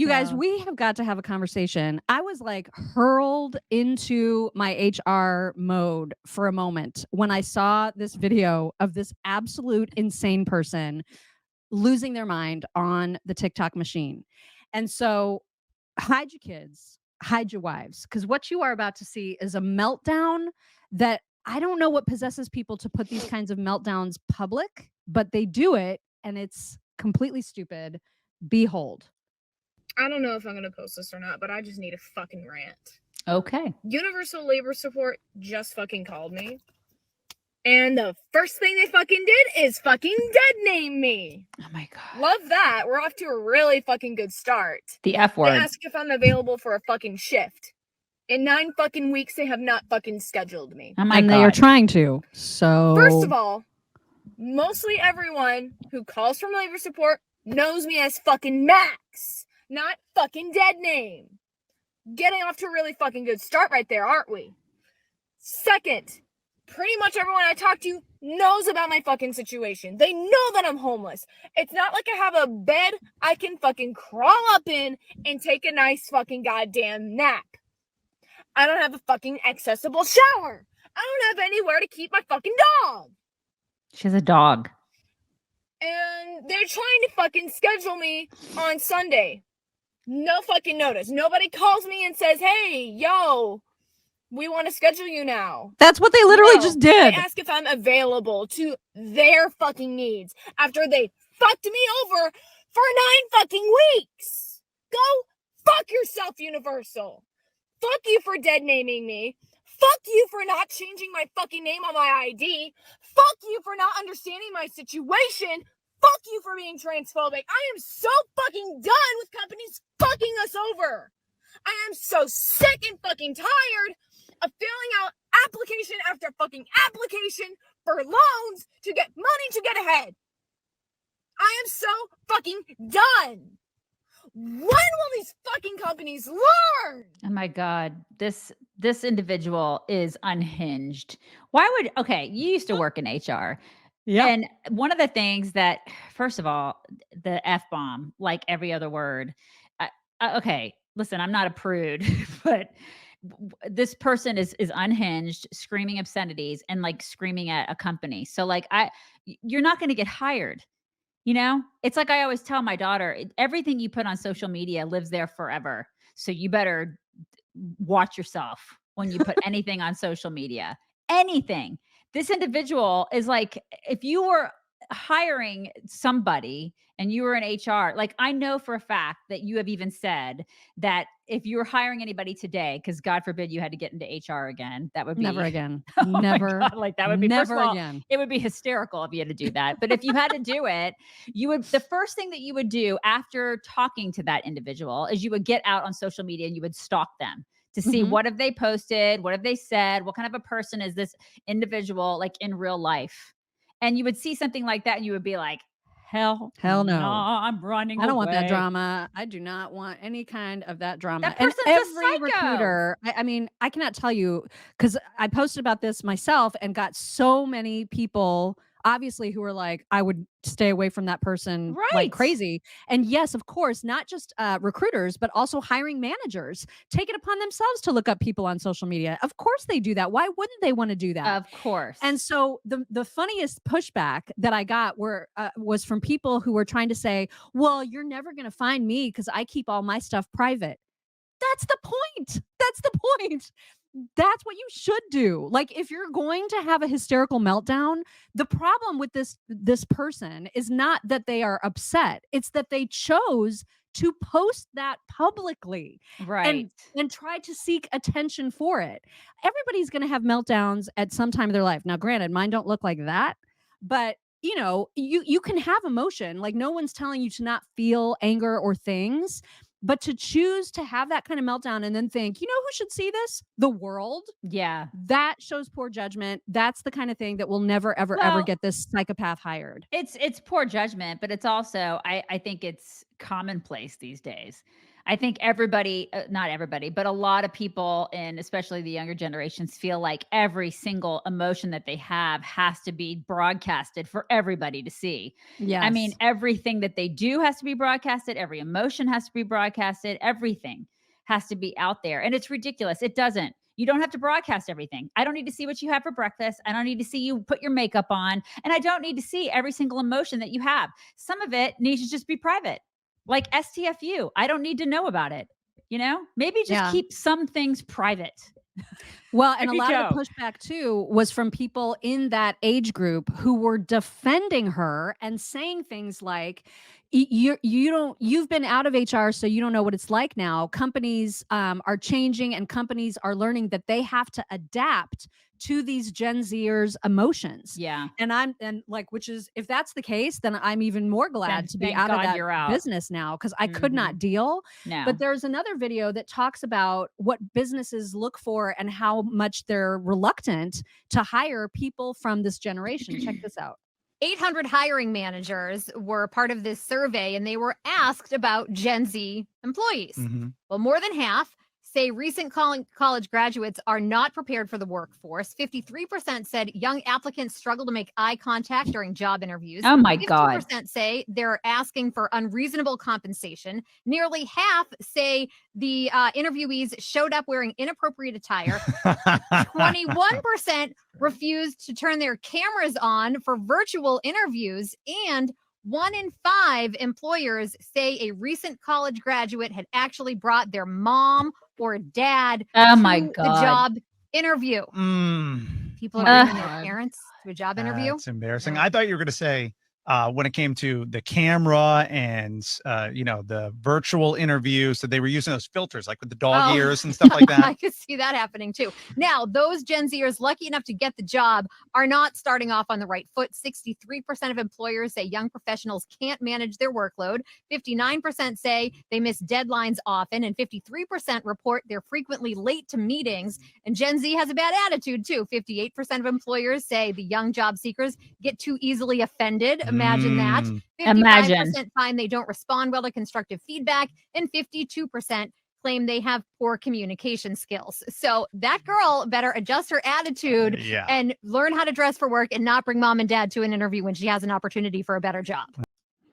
You guys, we have got to have a conversation. I was like hurled into my HR mode for a moment when I saw this video of this absolute insane person losing their mind on the TikTok machine. And so hide your kids, hide your wives, because what you are about to see is a meltdown that I don't know what possesses people to put these kinds of meltdowns public, but they do it and it's completely stupid. Behold. I don't know if I'm going to post this or not, but I just need a fucking rant. Okay. Universal Labor Support just fucking called me. And the first thing they fucking did is fucking dead name me. Oh my God. Love that. We're off to a really fucking good start. The F word. They ask if I'm available for a fucking shift. In 9 fucking weeks, they have not fucking scheduled me. Oh my And God. they are trying to. So First of all, mostly everyone who calls from labor support knows me as fucking Max, not fucking dead name. Getting off to a really fucking good start right there, aren't we? Second, pretty much everyone I talk to knows about my fucking situation. They know that I'm homeless. It's not like I have a bed I can fucking crawl up in and take a nice fucking goddamn nap. I don't have a fucking accessible shower. I don't have anywhere to keep my fucking dog. She has a dog. And they're trying to fucking schedule me on Sunday. No fucking notice. Nobody calls me and says, hey, yo, we want to schedule you now. That's what they literally just did. They ask if I'm available to their fucking needs after they fucked me over for 9 fucking weeks. Go fuck yourself, Universal. Fuck you for dead naming me. Fuck you for not changing my fucking name on my ID. Fuck you for not understanding my situation. Fuck you for being transphobic. I am so fucking done with companies fucking us over. I am so sick and fucking tired of filling out application after fucking application for loans to get money to get ahead. I am so fucking done. When will these fucking companies learn? Oh my God. This individual is unhinged. Okay, you used to work in HR. Yeah. And one of the things that, first of all, the F-bomb, like every other word. Okay, listen, I'm not a prude, but this person is unhinged, screaming obscenities and like screaming at a company. So like you're not going to get hired. You know, it's like I always tell my daughter, everything you put on social media lives there forever. So you better watch yourself when you put anything on social media. Anything. This individual is like, if you were hiring somebody and you were in HR, like I know for a fact that you have even said that if you were hiring anybody today, because God forbid you had to get into HR again, that would be never again. Oh Never. God, like that would be never first of all, again. It would be hysterical if you had to do that. But if you had to do it, the first thing that you would do after talking to that individual is you would get out on social media and you would stalk them to see what have they posted, what have they said, what kind of a person is this individual like in real life. And you would see something like that and you would be like, hell no, I'm running away. I don't want that drama. I do not want any kind of that drama. That person's and a every psycho. recruiter, I mean, I cannot tell you, because I posted about this myself and got so many people, obviously, who were like, I would stay away from that person like crazy. And yes, of course, not just recruiters, but also hiring managers take it upon themselves to look up people on social media. Of course they do that. Why wouldn't they want to do that? Of course. And so the funniest pushback that I got was from people who were trying to say, well, you're never going to find me because I keep all my stuff private. That's the point. That's the point. That's what you should do. Like, if you're going to have a hysterical meltdown, the problem with this person is not that they are upset. It's that they chose to post that publicly. Right. And try to seek attention for it. Everybody's going to have meltdowns at some time of their life. Now, granted, mine don't look like that, but you know, you can have emotion. Like, no one's telling you to not feel anger or things. But to choose to have that kind of meltdown and then think, you know who should see this? The world. Yeah. That shows poor judgment. That's the kind of thing that will never, ever, ever get this psychopath hired. It's poor judgment, but it's also, I think it's commonplace these days. I think everybody, not everybody, but a lot of people, and especially the younger generations, feel like every single emotion that they have has to be broadcasted for everybody to see. I mean, Yes. everything that they do has to be broadcasted, every emotion has to be broadcasted, everything has to be out there. And it's ridiculous. It doesn't. You don't have to broadcast everything. I don't need to see what you have for breakfast. I don't need to see you put your makeup on. And I don't need to see every single emotion that you have. Some of it needs to just be private, like STFU. I don't need to know about it. Maybe just Yeah. keep some things private. Well, and There a you lot of go. the pushback too was from people in that age group who were defending her and saying things like, you've been out of HR, so you don't know what it's like now. Companies are changing, and companies are learning that they have to adapt to these Gen Zers emotions. Yeah. And like, which is, if that's the case, then I'm even more glad to be Thank out of God that you're out. business now, because I could not Mhm. deal. No. But there's another video that talks about what businesses look for and how much they're reluctant to hire people from this generation. Check this out. 800 hiring managers were part of this survey, and they were asked about Gen Z employees. Mhm. Well, more than half say recent college graduates are not prepared for the workforce. 53% said young applicants struggle to make eye contact during job interviews. Oh my God. 50% say they're asking for unreasonable compensation. Nearly half say the interviewees showed up wearing inappropriate attire. 21% refused to turn their cameras on for virtual interviews, and 1 in 5 employers say a recent college graduate had actually brought their mom or dad Oh to my the God. job interview. Mm. People are My bringing their God. parents to a job interview. That's embarrassing. Yeah. I thought you were going to say when it came to the camera and the virtual interview, so they were using those filters like with the dog Oh. ears and stuff like I that. could see that happening too. Now, those Gen Zers lucky enough to get the job are not starting off on the right foot. 63% of employers say young professionals can't manage their workload. 59% say they miss deadlines often, and 53% report they're frequently late to meetings. And Gen Z has a bad attitude too. 58% of employers say the young job seekers get too easily offended. Imagine that. Mm. 55% find they don't respond well to constructive feedback, and 52% claim they have poor communication skills. So that girl better adjust her attitude Yeah. and learn how to dress for work and not bring mom and dad to an interview when she has an opportunity for a better job.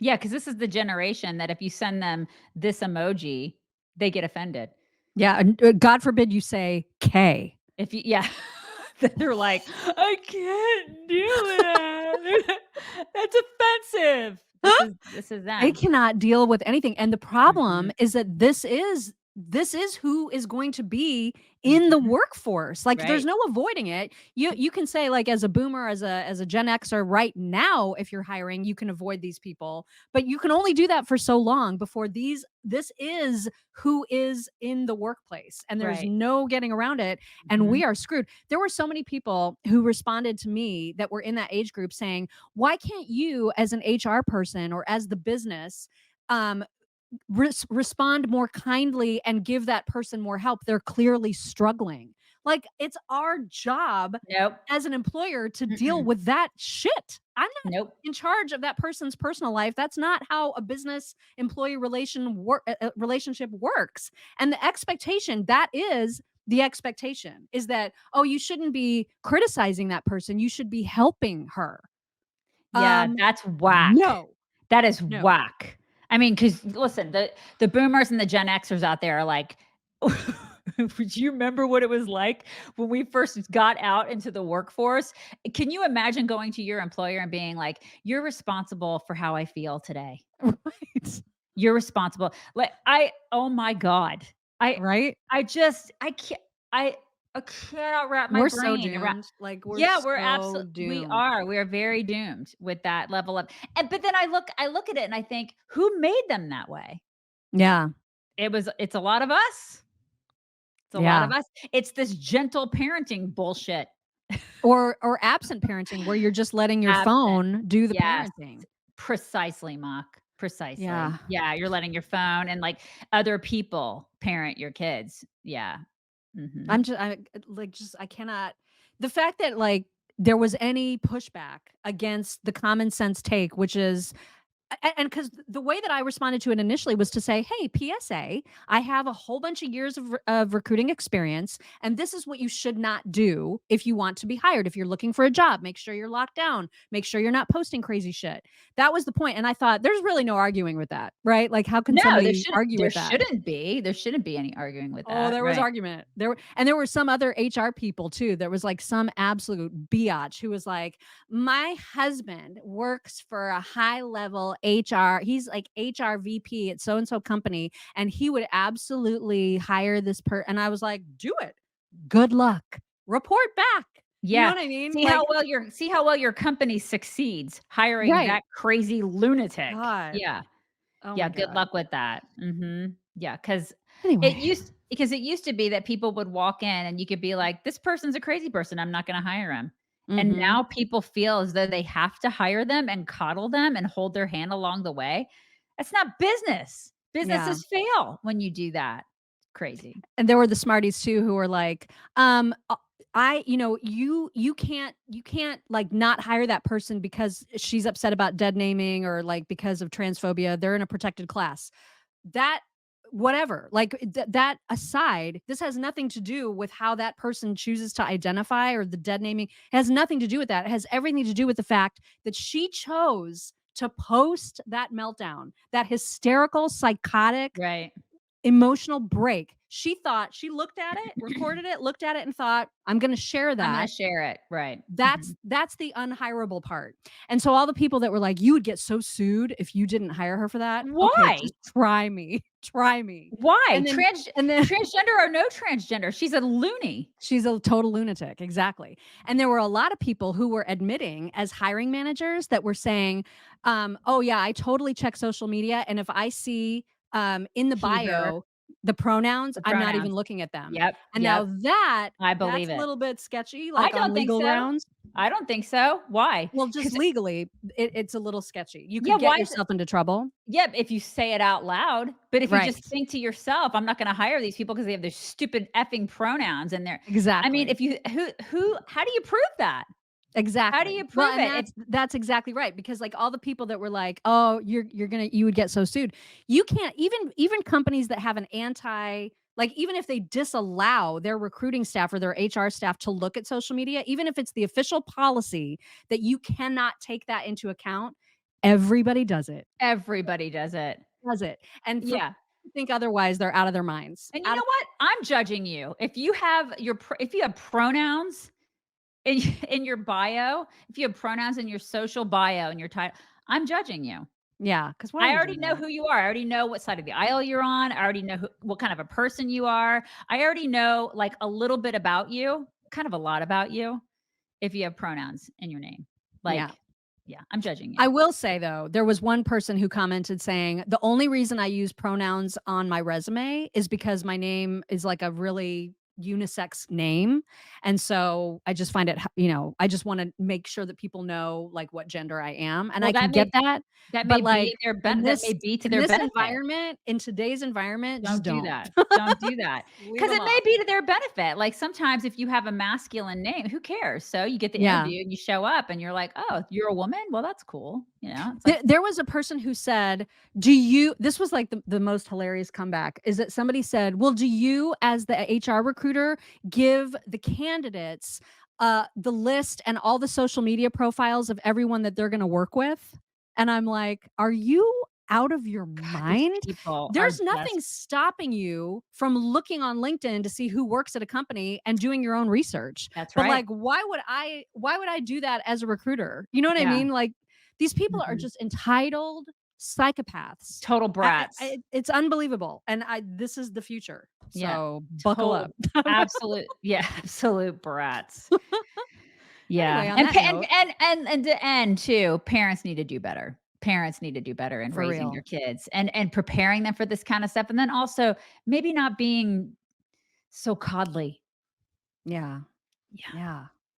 Yeah, because this is the generation that if you send them this emoji, they get offended. Yeah. And God forbid you say K. If you, yeah, they're like, I can't do that. That's offensive. This is I them. cannot deal with anything. And the problem Mhm. is that this is who is going to be in the Mhm. workforce. Like, there's Right. no avoiding it. You can say, like, as a boomer, as a Gen Xer right now, if you're hiring, you can avoid these people, but you can only do that for so long before this is who is in the workplace, and there's Right. no getting around it, and Mhm. we are screwed. There were so many people who responded to me that were in that age group saying, why can't you, as an HR person or as the business, um respond more kindly and give that person more help? They're clearly struggling. Like, it's our job Nope. as an employer to deal Mm-mm. with that shit. I'm not Nope. in charge of that person's personal life. That's not how a business employee relationship works. And the expectation, that is the expectation, is that, oh, you shouldn't be criticizing that person, you should be helping her. Yeah, that's whack. No. That is No. whack. I mean, because listen, the boomers and the Gen Xers out there are like, would you remember what it was like when we first got out into the workforce? Can you imagine going to your employer and being like, you're responsible for how I feel today? Right. You're responsible. Like, oh my God. Right? I can't, I cannot wrap my We're so brain around. doomed. Like, we're Yeah, so we're absolutely, we doomed. are. We are very doomed with that level of, but then I look at it and I think, who made them that way? Yeah. It's a lot of us. It's a lot Yeah. of us. It's this gentle parenting bullshit. Or absent parenting, where you're just letting your Absent. phone do the Yes. parenting. Precisely, Mock. Precisely. Yeah. Yeah. You're letting your phone and like other people parent your kids. Yeah. Mhm. I cannot, the fact that, like, there was any pushback against the common sense take, which is And because the way that I responded to it initially was to say, "Hey, PSA, I have a whole bunch of years of recruiting experience, and this is what you should not do if you want to be hired. If you're looking for a job, make sure you're locked down. Make sure you're not posting crazy shit." That was the point, and I thought, "There's really no arguing with that, right? Like, how can No, somebody argue there with that?" shouldn't be. There shouldn't be any arguing with Oh, that, there was right? argument. There were some other HR people too. There was like some absolute biatch who was like, "My husband works for a high level HR. He's like HR VP at so and so company, and he would absolutely hire this And I was like, "Do it. Good luck. Report back." You know Yeah. what I mean? See Like, how well your company succeeds hiring right. that crazy lunatic. God. Yeah. Oh Yeah, my good God. luck with that. Mhm. Yeah, Anyway. because it used to be that people would walk in and you could be like, "This person's a crazy person, I'm not gonna hire him." And Hmm. now people feel as though they have to hire them and coddle them and hold their hand along the way. That's not business. Yeah. Businesses fail when you do that. Crazy. And there were the smarties too who were like, I you can't like not hire that person because she's upset about dead naming or like because of transphobia. They're in a protected class. That whatever. Like that aside, this has nothing to do with how that person chooses to identify or the dead naming. It has nothing to do with that. It has everything to do with the fact that she chose to post that meltdown, that hysterical, psychotic Right. emotional break. She looked at it, recorded it, looked at it, and thought, "I'm gonna share I'm gonna that." share it. Right. That's Mhm. that's the unhirable part. And so all the people that were like, "You would get so sued if you didn't hire her for that." Okay, Why? just try me. Try me. Why? And then Transgender or no transgender, she's a loony. she's a total lunatic, exactly. And there were a lot of people who were admitting as hiring managers that were saying, "Oh yeah, I totally check social media, and if I see in the He, her, bio the pronouns, the I'm not even pronouns. looking at them." Yep, And now yep, I that's believe a it. little bit sketchy, I like on don't think legal so. grounds. I don't think so. Why? Well, just 'Cause legally, it's a little sketchy. You yeah, could get why is it yourself into trouble. yeah, if you say it out loud, but if you Right. just think to yourself, "I'm not gonna hire these people because they have their stupid effing pronouns and they're" I mean, Exactly. if you who how do you prove that? How do Exactly. you Well, prove and it? If that's exactly right because like all the people that were like, "Oh, you would get so sued." You can't even companies that have an anti like even if they disallow their recruiting staff or their HR staff to look at social media, even if it's the official policy that you cannot take that into account, everybody does it. everybody does it. Does it. And for people Yeah. to think otherwise, they're out of their minds. And you Out know of what? I'm judging you. If you have pronouns in in your bio, if you have pronouns in your social bio and your title, I'm judging you. Yeah, because why I would already you do know that? who you are. I already know what side of the aisle you're on. I already know what kind of a person you are. I already know like a little bit about you, kind of a lot about you, if you have pronouns in your name. Yeah. Like, yeah, I'm judging you. I will say though, there was one person who commented saying, "The only reason I use pronouns on my resume is because my name is like a really unisex name. And so I just find it, I just want to make sure that people know like what gender I am. And Well, I can get that. that may But be like in their in that this may be to in their this benefit. environment, in today's environment, just Don't do don't. that. Don't do that. Leave Because them it may off. be to their benefit. Like, sometimes if you have a masculine name, who cares? So you get the Yeah. interview and you show up and you're like, "Oh, you're a woman? Well, that's cool." It's like, There was a person who said, "Do you?" This was like the most hilarious comeback. Is that somebody said, "Well, do you, as the HR recruiter, give the candidates the list and all the social media profiles of everyone that they're going to work with?" And I'm like, "Are you out of your God, these mind? people are There's nothing just stopping you from looking on LinkedIn to see who works at a company and doing your own research. that's But right. like, why would I do that as a recruiter? You know what I Yeah. mean? Like these people are Mhm. just entitled psychopaths. Total brats. It's unbelievable, and this is the future. Yeah. So buckle up. Total absolute yeah, absolute brats. Anyway, Yeah. on And that pa note, and to end too, parents need to do better. Parents need to do better in for raising their real. kids and preparing them for this kind of stuff, and then also maybe not being so coddly. Yeah, Yeah. yeah.